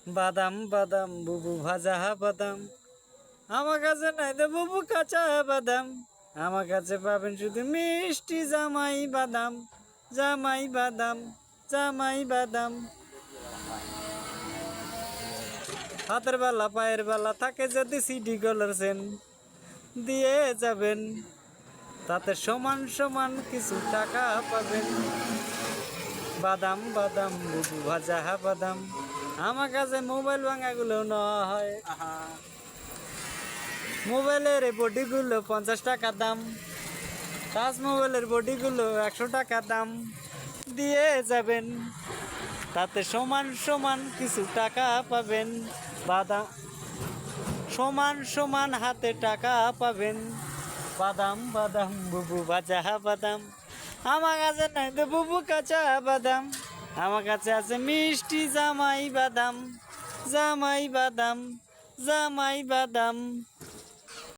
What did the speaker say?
বাদাম বাদাম বুবু ভাজা বাদাম, আমার কাছে নাই তো বুবু কাঁচা বাদাম, আমার কাছে পাবেন শুধু মিষ্টি জামাই বাদাম, জামাই বাদাম, জামাই বাদাম। হাতের বেলা পায়ের বেলা থাকে যদি সিডি গলার চেন দিয়ে যাবেন, তাতে সমান সমান কিছু টাকা পাবেন। বাদাম বাদাম বুবু ভাজা বাদাম, আমার কাছে মোবাইল ভাঙাগুলো নেওয়া হয়। মোবাইলের বডিগুলো 50 টাকা দাম, টাচ মোবাইলের বডিগুলো 100 টাকা দাম দিয়ে যাবেন, তাতে সমান সমান কিছু টাকা পাবেন। বাদাম সমান সমান হাতে টাকা পাবেন। বাদাম বাদাম বুবু ভাজা বাদাম, আমার কাছে নাই তো বুবু কাঁচা বাদাম, আমার কাছে আছে মিষ্টি জামাই বাদাম, জামাই বাদাম, জামাই বাদাম।